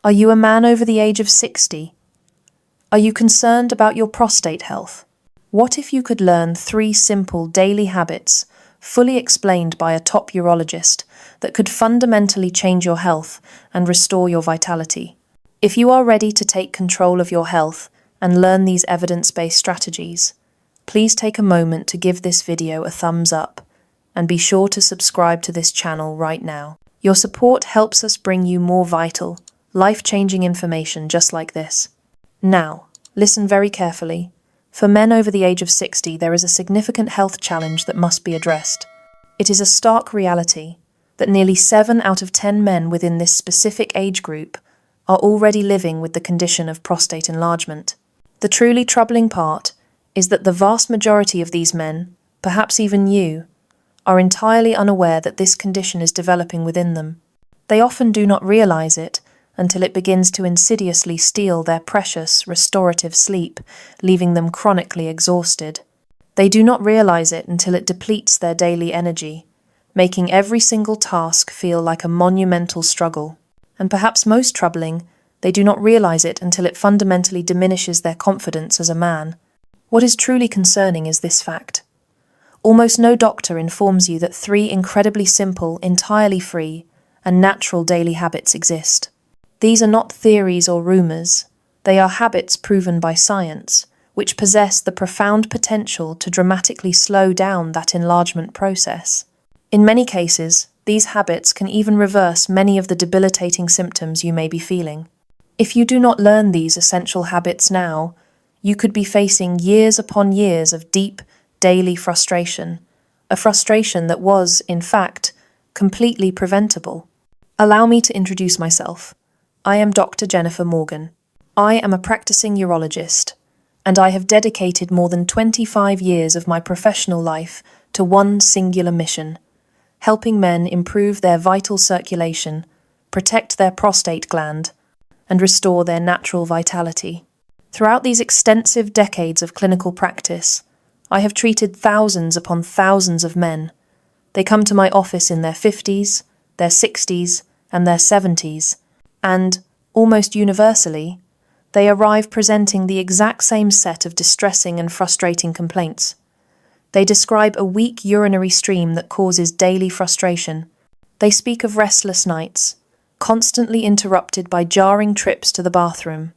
Are you a man over the age of 60? Are you concerned about your prostate health? What if you could learn 3 simple daily habits, fully explained by a top urologist, that could fundamentally change your health and restore your vitality? If you are ready to take control of your health and learn these evidence-based strategies, please take a moment to give this video a thumbs up and be sure to subscribe to this channel right now. Your support helps us bring you more vital, life-changing information just like this. Now, listen very carefully. For men over the age of 60, there is a significant health challenge that must be addressed. It is a stark reality that nearly 7 out of 10 men within this specific age group are already living with the condition of prostate enlargement. The truly troubling part is that the vast majority of these men, perhaps even you, are entirely unaware that this condition is developing within them. They often do not realize it until it begins to insidiously steal their precious, restorative sleep, leaving them chronically exhausted. They do not realize it until it depletes their daily energy, making every single task feel like a monumental struggle. And perhaps most troubling, they do not realize it until it fundamentally diminishes their confidence as a man. What is truly concerning is this fact. Almost no doctor informs you that 3 incredibly simple, entirely free, and natural daily habits exist. These are not theories or rumors. They are habits proven by science, which possess the profound potential to dramatically slow down that enlargement process. In many cases, these habits can even reverse many of the debilitating symptoms you may be feeling. If you do not learn these essential habits now, you could be facing years upon years of deep, daily frustration, a frustration that was, in fact, completely preventable. Allow me to introduce myself. I am Dr. Jennifer Morgan. I am a practicing urologist, and I have dedicated more than 25 years of my professional life to one singular mission: helping men improve their vital circulation, protect their prostate gland, and restore their natural vitality. Throughout these extensive decades of clinical practice, I have treated thousands upon thousands of men. They come to my office in their 50s, their 60s, and their 70s, and, almost universally, they arrive presenting the exact same set of distressing and frustrating complaints. They describe a weak urinary stream that causes daily frustration. They speak of restless nights, constantly interrupted by jarring trips to the bathroom.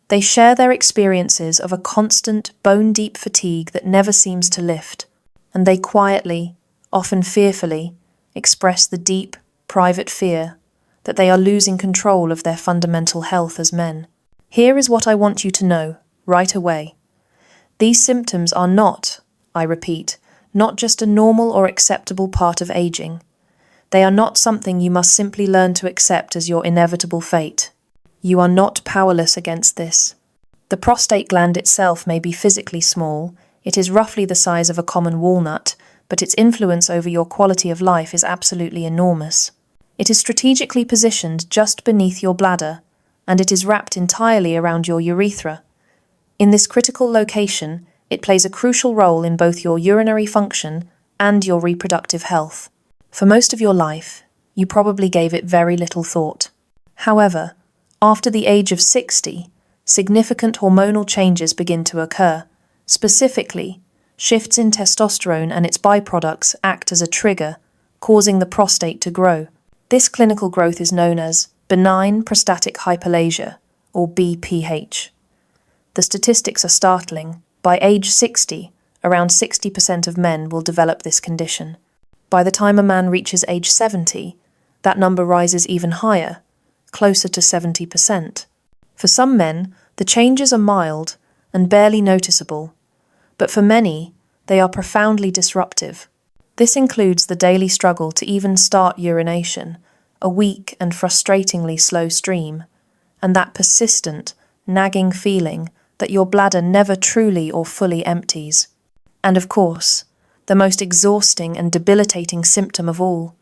They share their experiences of a constant, bone-deep fatigue that never seems to lift, and they quietly, often fearfully, express the deep, private fear that they are losing control of their fundamental health as men. Here is what I want you to know, right away. These symptoms are not, I repeat, not just a normal or acceptable part of aging. They are not something you must simply learn to accept as your inevitable fate. You are not powerless against this. The prostate gland itself may be physically small. It is roughly the size of a common walnut, but its influence over your quality of life is absolutely enormous. It is strategically positioned just beneath your bladder, and it is wrapped entirely around your urethra. In this critical location, it plays a crucial role in both your urinary function and your reproductive health. For most of your life, you probably gave it very little thought. However, after the age of 60, significant hormonal changes begin to occur. Specifically, shifts in testosterone and its byproducts act as a trigger, causing the prostate to grow. This clinical growth is known as benign prostatic hyperplasia, or BPH. The statistics are startling. By age 60, around 60% of men will develop this condition. By the time a man reaches age 70, that number rises even higher, closer to 70%. For some men, the changes are mild and barely noticeable, but for many, they are profoundly disruptive. This includes the daily struggle to even start urination, a weak and frustratingly slow stream, and that persistent, nagging feeling that your bladder never truly or fully empties. And of course, the most exhausting and debilitating symptom of all,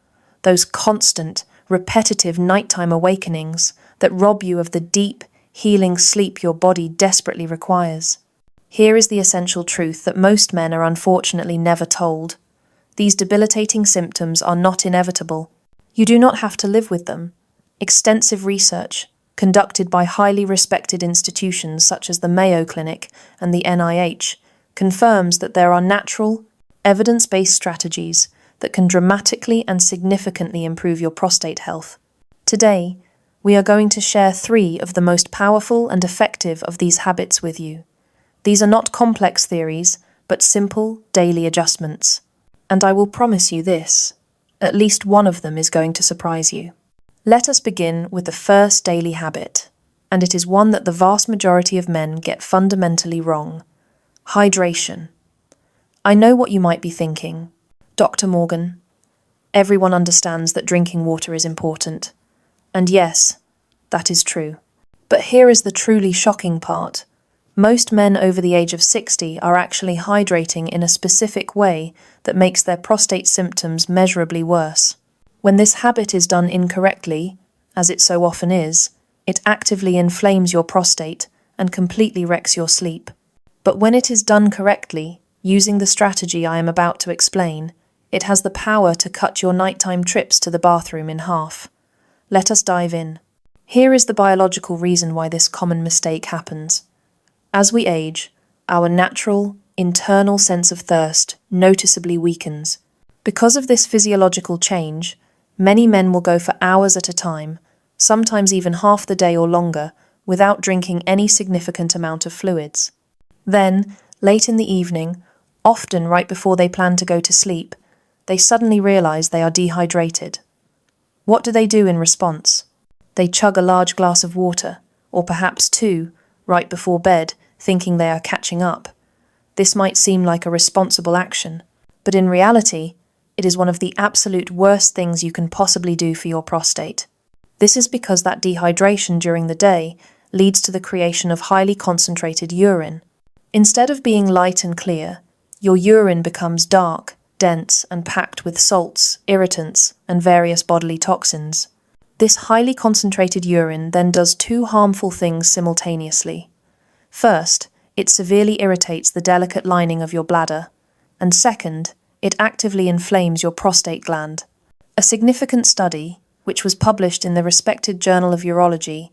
those constant, repetitive nighttime awakenings that rob you of the deep, healing sleep your body desperately requires. Here is the essential truth that most men are unfortunately never told. These debilitating symptoms are not inevitable. You do not have to live with them. Extensive research, conducted by highly respected institutions such as the Mayo Clinic and the NIH, confirms that there are natural, evidence-based strategies that can dramatically and significantly improve your prostate health. Today, we are going to share 3 of the most powerful and effective of these habits with you. These are not complex theories, but simple, daily adjustments. And I will promise you this, at least one of them is going to surprise you. Let us begin with the first daily habit, and it is one that the vast majority of men get fundamentally wrong: hydration. I know what you might be thinking. Dr. Morgan, everyone understands that drinking water is important. And yes, that is true. But here is the truly shocking part. Most men over the age of 60 are actually hydrating in a specific way that makes their prostate symptoms measurably worse. When this habit is done incorrectly, as it so often is, it actively inflames your prostate and completely wrecks your sleep. But when it is done correctly, using the strategy I am about to explain, it has the power to cut your nighttime trips to the bathroom in half. Let us dive in. Here is the biological reason why this common mistake happens. As we age, our natural, internal sense of thirst noticeably weakens. Because of this physiological change, many men will go for hours at a time, sometimes even half the day or longer, without drinking any significant amount of fluids. Then, late in the evening, often right before they plan to go to sleep, they suddenly realize they are dehydrated. What do they do in response? They chug a large glass of water, or perhaps 2, right before bed, thinking they are catching up. This might seem like a responsible action, but in reality, it is one of the absolute worst things you can possibly do for your prostate. This is because that dehydration during the day leads to the creation of highly concentrated urine. Instead of being light and clear, your urine becomes dark, dense, and packed with salts, irritants, and various bodily toxins. This highly concentrated urine then does 2 harmful things simultaneously. First, it severely irritates the delicate lining of your bladder, and second, it actively inflames your prostate gland. A significant study, which was published in the respected Journal of Urology,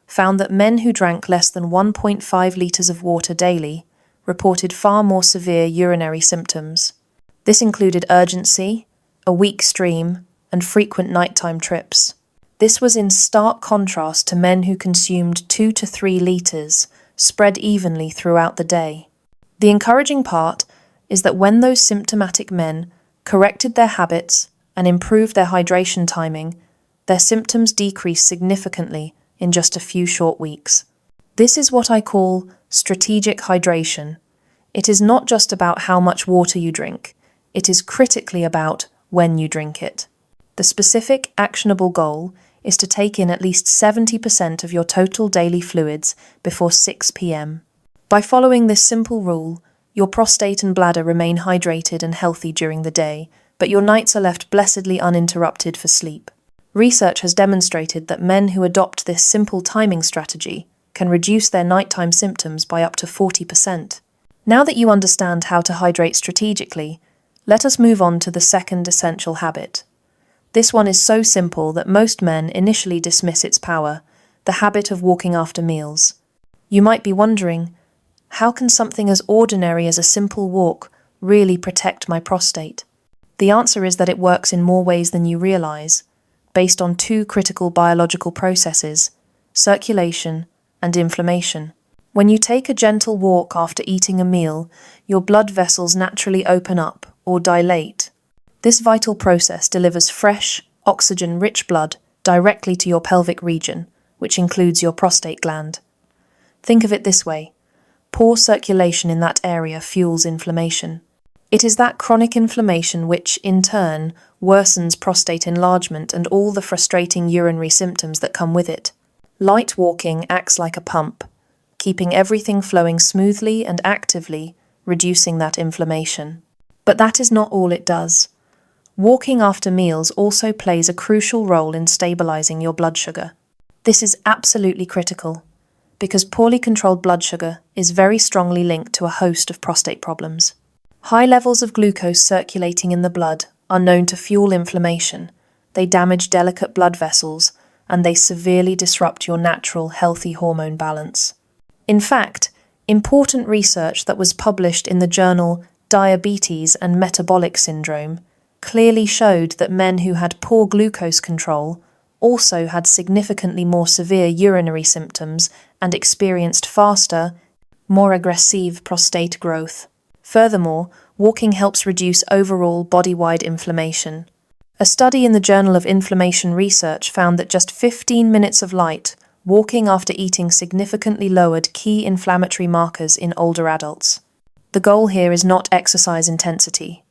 found that men who drank less than 1.5 liters of water daily reported far more severe urinary symptoms. This included urgency, a weak stream, and frequent nighttime trips. This was in stark contrast to men who consumed 2 to 3 liters, spread evenly throughout the day. The encouraging part is that when those symptomatic men corrected their habits and improved their hydration timing, their symptoms decreased significantly in just a few short weeks. This is what I call strategic hydration. It is not just about how much water you drink, it is critically about when you drink it. The specific, actionable goal is to take in at least 70% of your total daily fluids before 6 p.m. By following this simple rule, your prostate and bladder remain hydrated and healthy during the day, but your nights are left blessedly uninterrupted for sleep. Research has demonstrated that men who adopt this simple timing strategy can reduce their nighttime symptoms by up to 40%. Now that you understand how to hydrate strategically, let us move on to the second essential habit. This one is so simple that most men initially dismiss its power, the habit of walking after meals. You might be wondering, how can something as ordinary as a simple walk really protect my prostate? The answer is that it works in more ways than you realize, based on 2 critical biological processes: circulation and inflammation. When you take a gentle walk after eating a meal, your blood vessels naturally open up or dilate. This vital process delivers fresh, oxygen-rich blood directly to your pelvic region, which includes your prostate gland. Think of it this way: poor circulation in that area fuels inflammation. It is that chronic inflammation which, in turn, worsens prostate enlargement and all the frustrating urinary symptoms that come with it. Light walking acts like a pump, keeping everything flowing smoothly and actively, reducing that inflammation. But that is not all it does. Walking after meals also plays a crucial role in stabilizing your blood sugar. This is absolutely critical, because poorly controlled blood sugar is very strongly linked to a host of prostate problems. High levels of glucose circulating in the blood are known to fuel inflammation. They damage delicate blood vessels, and they severely disrupt your natural, healthy hormone balance. In fact, important research that was published in the journal Diabetes and Metabolic Syndrome clearly showed that men who had poor glucose control also had significantly more severe urinary symptoms and experienced faster, more aggressive prostate growth. Furthermore, walking helps reduce overall body-wide inflammation. A study in the Journal of Inflammation Research found that just 15 minutes of light walking after eating significantly lowered key inflammatory markers in older adults. The goal here is not exercise intensity.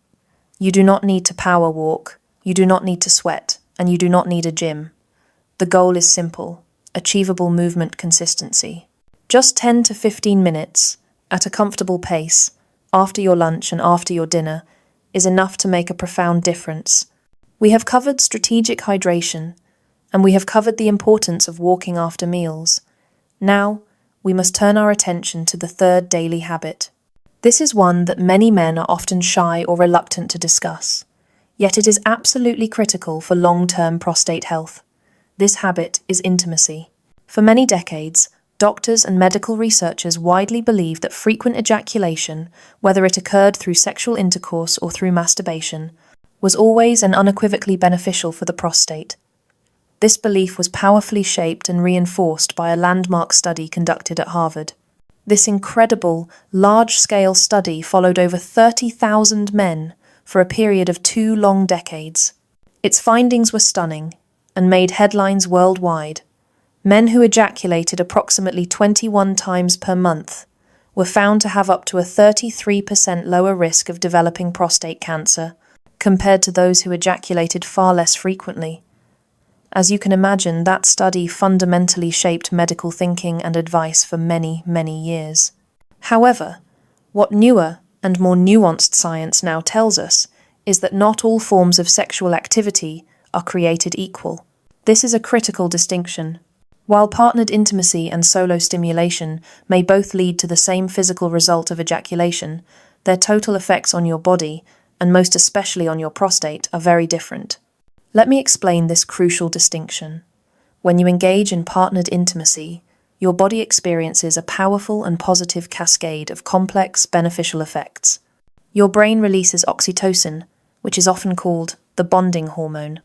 You do not need to power walk, you do not need to sweat, and you do not need a gym. The goal is simple: achievable movement consistency. Just 10 to 15 minutes, at a comfortable pace, after your lunch and after your dinner, is enough to make a profound difference. We have covered strategic hydration, and we have covered the importance of walking after meals. Now, we must turn our attention to the third daily habit. This is one that many men are often shy or reluctant to discuss, yet it is absolutely critical for long-term prostate health. This habit is intimacy. For many decades, doctors and medical researchers widely believe that frequent ejaculation, whether it occurred through sexual intercourse or through masturbation, was always and unequivocally beneficial for the prostate. This belief was powerfully shaped and reinforced by a landmark study conducted at Harvard. This incredible, large-scale study followed over 30,000 men for a period of 2 long decades. Its findings were stunning and made headlines worldwide. Men who ejaculated approximately 21 times per month were found to have up to a 33% lower risk of developing prostate cancer compared to those who ejaculated far less frequently. As you can imagine, that study fundamentally shaped medical thinking and advice for many, many years. However, what newer and more nuanced science now tells us is that not all forms of sexual activity are created equal. This is a critical distinction. While partnered intimacy and solo stimulation may both lead to the same physical result of ejaculation, their total effects on your body, and most especially on your prostate, are very different. Let me explain this crucial distinction. When you engage in partnered intimacy, your body experiences a powerful and positive cascade of complex, beneficial effects. Your brain releases oxytocin, which is often called the bonding hormone.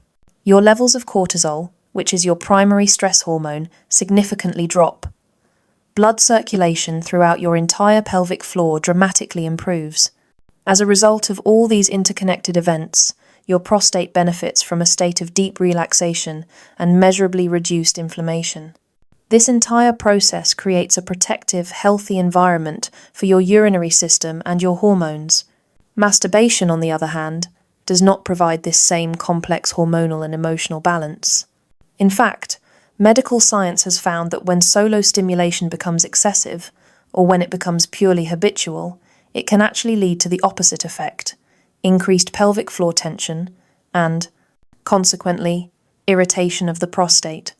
Your levels of cortisol, which is your primary stress hormone, significantly drop. Blood circulation throughout your entire pelvic floor dramatically improves. As a result of all these interconnected events, your prostate benefits from a state of deep relaxation and measurably reduced inflammation. This entire process creates a protective, healthy environment for your urinary system and your hormones. Masturbation, on the other hand, does not provide this same complex hormonal and emotional balance. In fact, medical science has found that when solo stimulation becomes excessive, or when it becomes purely habitual, it can actually lead to the opposite effect: increased pelvic floor tension and, consequently, irritation of the prostate.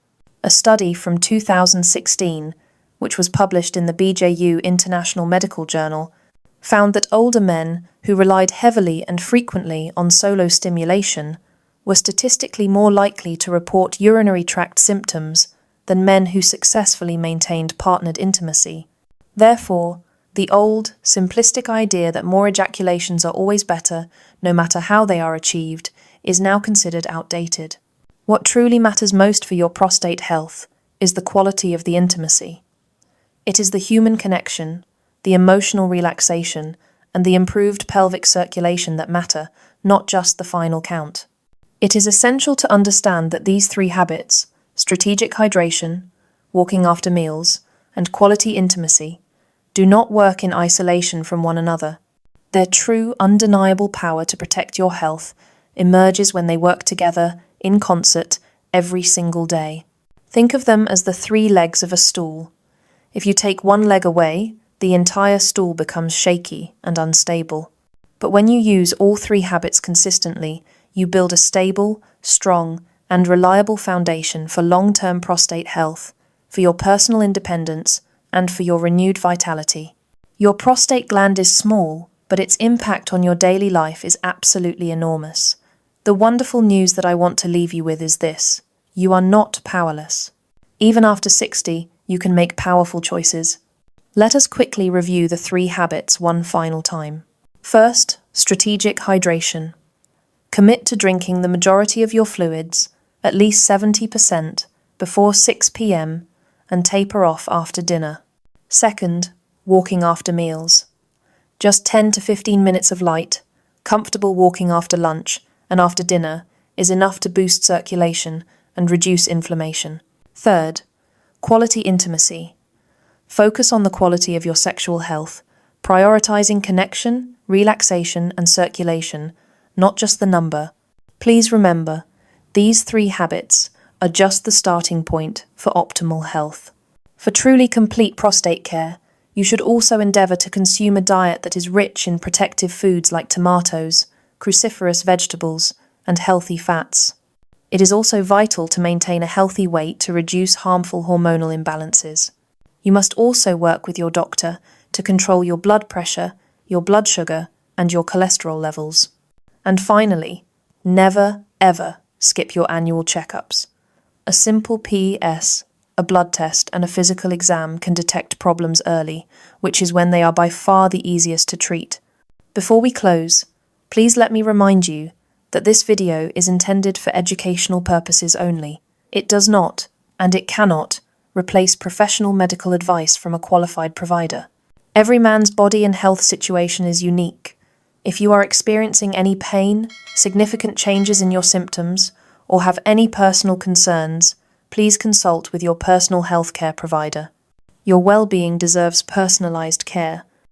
A study from 2016, which was published in the BJU International Medical Journal, found that older men who relied heavily and frequently on solo stimulation were statistically more likely to report urinary tract symptoms than men who successfully maintained partnered intimacy. Therefore, the old, simplistic idea that more ejaculations are always better, no matter how they are achieved, is now considered outdated. What truly matters most for your prostate health is the quality of the intimacy. It is the human connection, the emotional relaxation, and the improved pelvic circulation that matter, not just the final count. It is essential to understand that these 3 habits, strategic hydration, walking after meals, and quality intimacy, do not work in isolation from one another. Their true, undeniable power to protect your health emerges when they work together, in concert, every single day. Think of them as the 3 legs of a stool. If you take one leg away, the entire stool becomes shaky and unstable. But when you use all 3 habits consistently, you build a stable, strong, and reliable foundation for long-term prostate health, for your personal independence, and for your renewed vitality. Your prostate gland is small, but its impact on your daily life is absolutely enormous. The wonderful news that I want to leave you with is this: You are not powerless. Even after 60, you can make powerful choices. Let us quickly review the 3 habits one final time. First, strategic hydration. Commit to drinking the majority of your fluids, at least 70%, before 6 p.m. and taper off after dinner. Second, walking after meals. Just 10 to 15 minutes of light, comfortable walking after lunch and after dinner is enough to boost circulation and reduce inflammation. Third, quality intimacy. Focus on the quality of your sexual health, prioritizing connection, relaxation, and circulation, not just the number. Please remember, these 3 habits are just the starting point for optimal health. For truly complete prostate care, you should also endeavor to consume a diet that is rich in protective foods like tomatoes, cruciferous vegetables, and healthy fats. It is also vital to maintain a healthy weight to reduce harmful hormonal imbalances. You must also work with your doctor to control your blood pressure, your blood sugar, and your cholesterol levels. And finally, never, ever skip your annual checkups. A simple PS, a blood test, and a physical exam can detect problems early, which is when they are by far the easiest to treat. Before we close, please let me remind you that this video is intended for educational purposes only. It does not, and it cannot, replace professional medical advice from a qualified provider. Every man's body and health situation is unique. If you are experiencing any pain, significant changes in your symptoms, or have any personal concerns, please consult with your personal healthcare provider. Your well-being deserves personalized care,